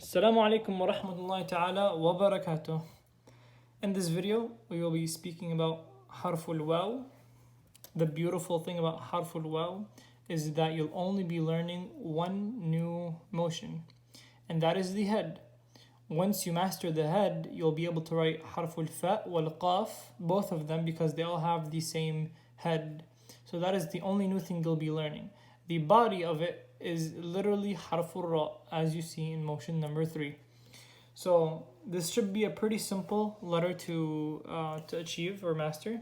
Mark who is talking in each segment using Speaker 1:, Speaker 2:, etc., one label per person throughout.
Speaker 1: Assalamu alaikum wa rahmatullahi ta'ala wa barakatuh. In this video, we will be speaking about harful waw. The beautiful thing about harful waw is that you'll only be learning one new motion, and that is the head. Once you master the head, you'll be able to write harful fa wal qaf, both of them, because they all have the same head. So that is the only new thing you'll be learning. The body of it is literally harful ra, as you see in motion number 3. So this should be a pretty simple letter to achieve or master.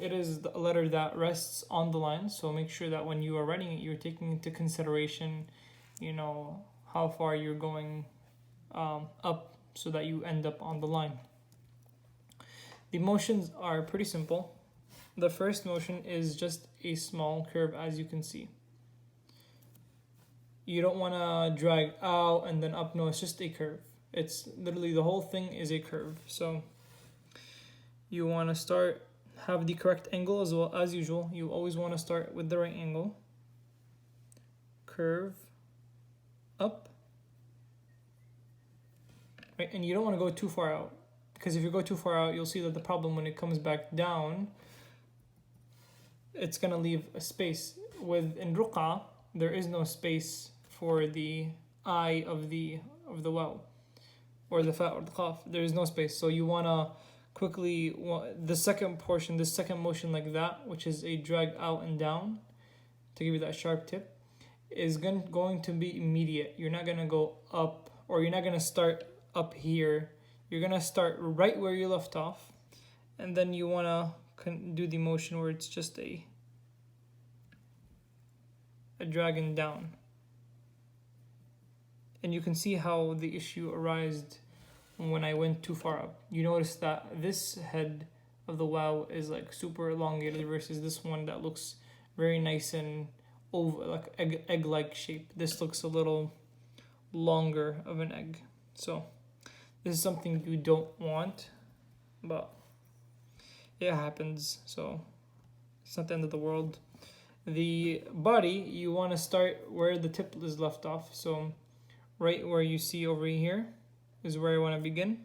Speaker 1: It is a letter that rests on the line, so make sure that when you are writing it, you're taking into consideration, how far you're going up, so that you end up on the line. The motions are pretty simple. The first motion is just a small curve, as you can see. You don't want to drag out and then up. No, it's just a curve. It's literally, the whole thing is a curve. So you want to have the correct angle as well. As usual, you always want to start with the right angle. Curve up. Right, and you don't want to go too far out, because if you go too far out, you'll see that the problem when it comes back down, it's going to leave a space. In Ruk'aa, there is no space for the eye of the waw, or the fa or the qaf. There is no space, so you want to quickly, the second portion, the second motion like that, which is a drag out and down to give you that sharp tip, is going to be immediate. You're not going to go up, or you're not going to start up here. You're going to start right where you left off, and then you want to do the motion where it's just a dragging down. And you can see how the issue arose when I went too far up. You notice that this head of the waw is like super elongated versus this one that looks very nice and like egg-like shape. This looks a little longer of an egg. So this is something you don't want, but it happens, so it's not the end of the world. The body, you want to start where the tip is left off. So right where you see over here is where I want to begin.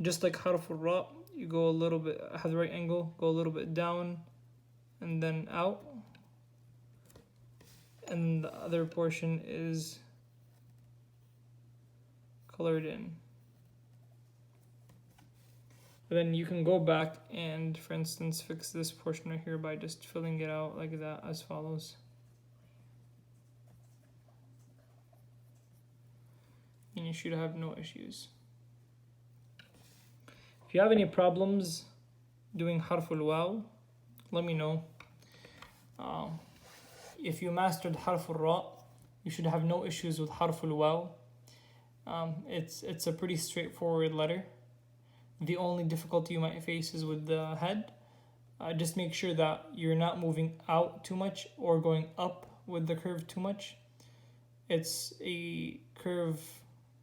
Speaker 1: Just like harful ra, you go a little bit, have the right angle, go a little bit down and then out. And the other portion is colored in. Then you can go back and, for instance, fix this portion right here by just filling it out like that, as follows. And you should have no issues. If you have any problems doing harful waw, let me know. If you mastered harful ra, you should have no issues with harful waw. It's a pretty straightforward letter. The only difficulty you might face is with the head. Just make sure that you're not moving out too much or going up with the curve too much. It's a curve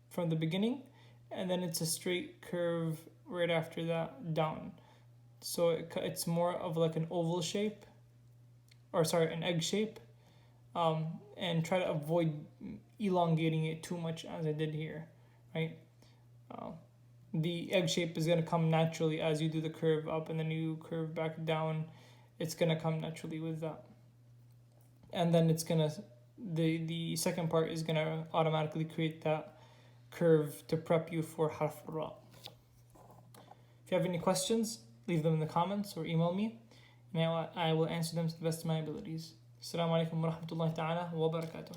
Speaker 1: from the beginning, and then it's a straight curve right after that down. So it's more of like an oval shape, or sorry, an egg shape. And try to avoid elongating it too much as I did here, right? The egg shape is going to come naturally as you do the curve up and then you curve back down. It's going to come naturally with that. And then it's going to, the second part is going to automatically create that curve to prep you for harf ra. If you have any questions, leave them in the comments or email me, and I will answer them to the best of my abilities. Assalamu alaikum wa rahmatullahi ta'ala wa barakatuh.